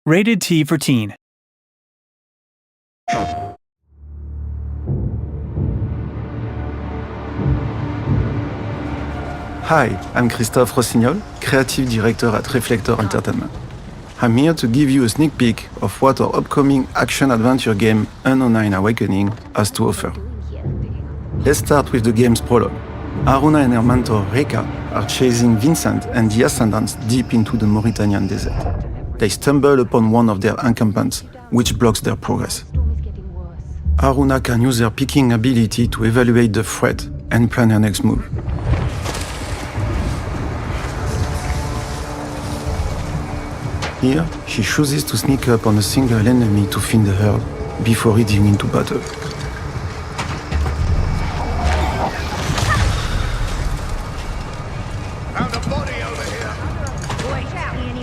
Rated T for Teen. Hi, I'm Christophe Rossignol, Creative Director at Reflector Entertainment. I'm here to give you a sneak peek of what our upcoming action-adventure game Unknown Awakening has to offer. Let's start with the game's prologue. Haruna and her mentor Reka are chasing Vincent and the Ascendants deep into the Mauritanian desert. They stumble upon one of their encampments, which blocks their progress. Haruna can use her picking ability to evaluate the threat and plan her next move. Here, she chooses to sneak up on a single enemy to thin the herd before heading into battle. Found a body over here.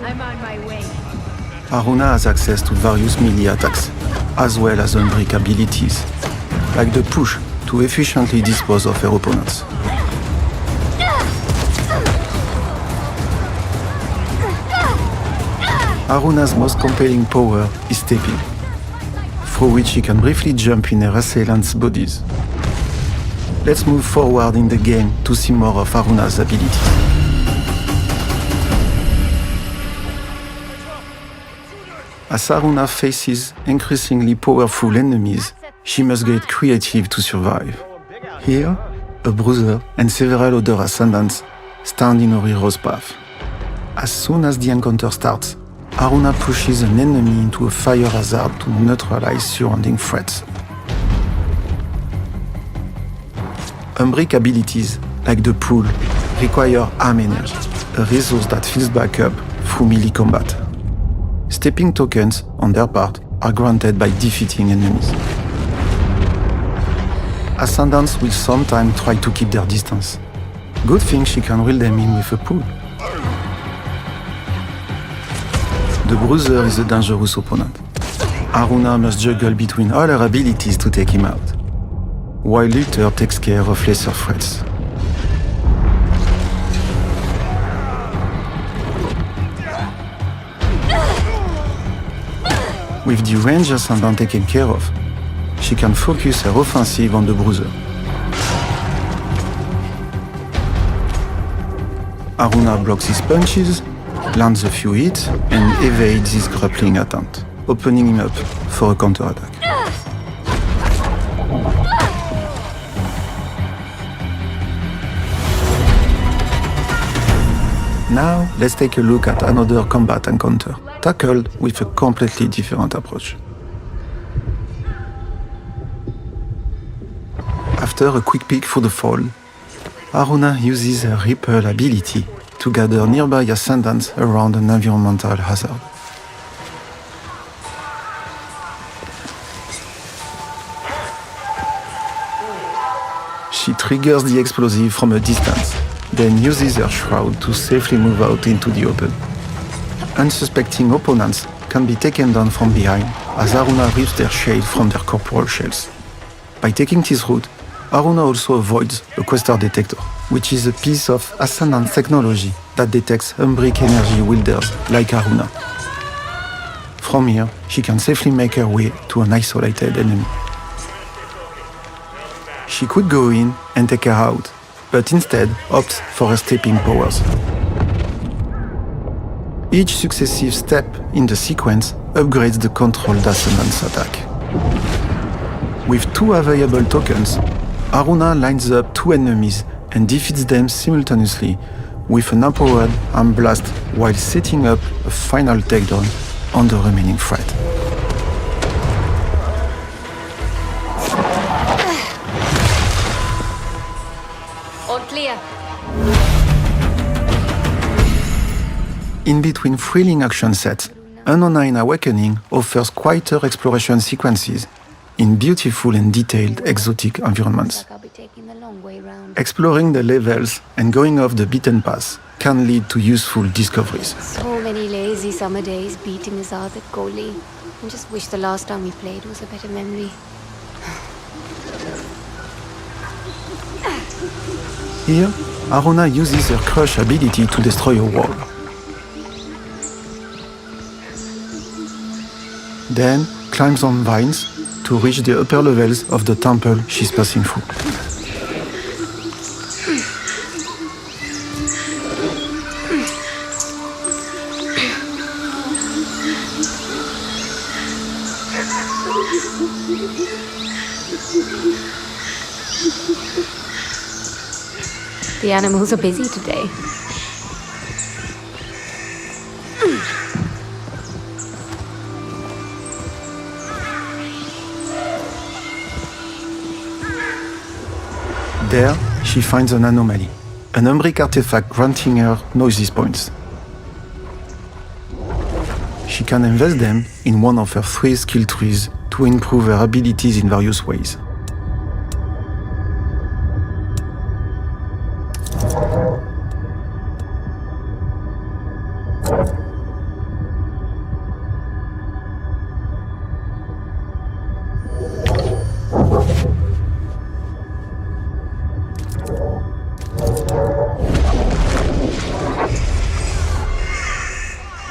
I'm on my way. Haruna has access to various melee attacks, as well as unbreak abilities, like the push to efficiently dispose of her opponents. Haruna's most compelling power is stepping, through which she can briefly jump in her assailants' bodies. Let's move forward in the game to see more of Haruna's abilities. As Haruna faces increasingly powerful enemies, she must get creative to survive. Here, a bruiser and several other ascendants stand in her hero's path. As soon as the encounter starts, Haruna pushes an enemy into a fire hazard to neutralize surrounding threats. Unbreak abilities, like the pull, require arm energy, a resource that fills back up through melee combat. Stepping tokens, on their part, are granted by defeating enemies. Ascendants will sometimes try to keep their distance. Good thing she can reel them in with a pull. The Bruiser is a dangerous opponent. Haruna must juggle between all her abilities to take him out, while Luther takes care of lesser threats. With the range Ascendant taken care of, she can focus her offensive on the Bruiser. Haruna blocks his punches, lands a few hits, and evades his grappling attempt, opening him up for a counterattack. Now, let's take a look at another combat encounter, tackled with a completely different approach. After a quick peek through the fall, Haruna uses her Ripple ability to gather nearby ascendants around an environmental hazard. She triggers the explosive from a distance, then uses her shroud to safely move out into the open. Unsuspecting opponents can be taken down from behind as Haruna rips their shade from their corporal shells. By taking this route, Haruna also avoids a Quester detector, which is a piece of Ascendant technology that detects unbreak energy wielders like Haruna. From here, she can safely make her way to an isolated enemy. She could go in and take her out, but instead opts for her stepping powers. Each successive step in the sequence upgrades the controlled Ascendant's attack. With 2 available tokens, Haruna lines up 2 enemies and defeats them simultaneously with an empowered arm blast while setting up a final takedown on the remaining threat. All clear. In between thrilling action sets, Unknown Awakening offers quieter exploration sequences in beautiful and detailed exotic environments. I'll be taking the long way round. Exploring the levels and going off the beaten path can lead to useful discoveries. So many lazy summer days beating this Arthur goalie. I just wish the last time we played was a better memory. Here, Haruna uses her Crush ability to destroy a wall. then climbs on vines to reach the upper levels of the temple she's passing through. The animals are busy today. There, she finds an anomaly, an Umbric artifact granting her noise points. She can invest them in one of her 3 skill trees to improve her abilities in various ways.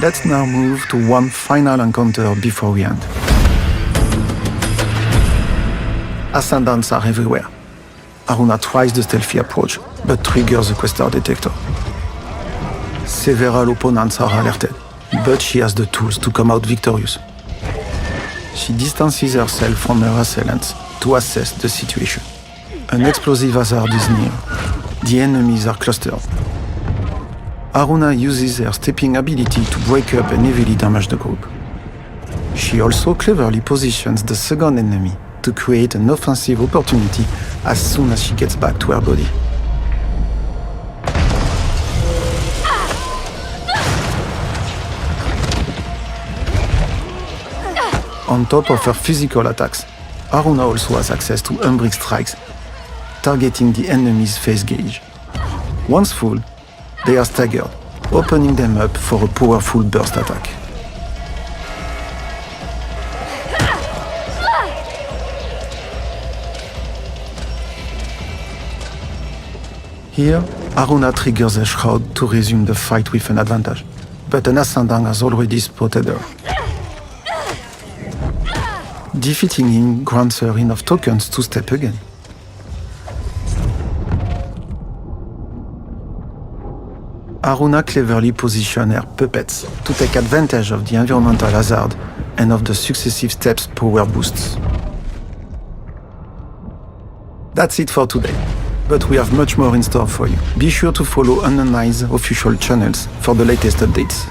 Let's now move to one final encounter before we end. Ascendants are everywhere. Aruna tries the stealthy approach, but triggers the Questar detector. Several opponents are alerted, but she has the tools to come out victorious. She distances herself from her assailants to assess the situation. An explosive hazard is near. The enemies are clustered. Aruna uses her stepping ability to break up and heavily damage the group. She also cleverly positions the second enemy to create an offensive opportunity as soon as she gets back to her body. On top of her physical attacks, Aruna also has access to Umbric strikes, targeting the enemy's face gauge. Once full, they are staggered, opening them up for a powerful burst attack. Here, Aruna triggers a shroud to resume the fight with an advantage, but an Ascendant has already spotted her. Defeating him grants her enough tokens to step again. Aruna cleverly positions her puppets to take advantage of the environmental hazard and of the successive steps' power boosts. That's it for today, but we have much more in store for you. Be sure to follow Unionized official channels for the latest updates.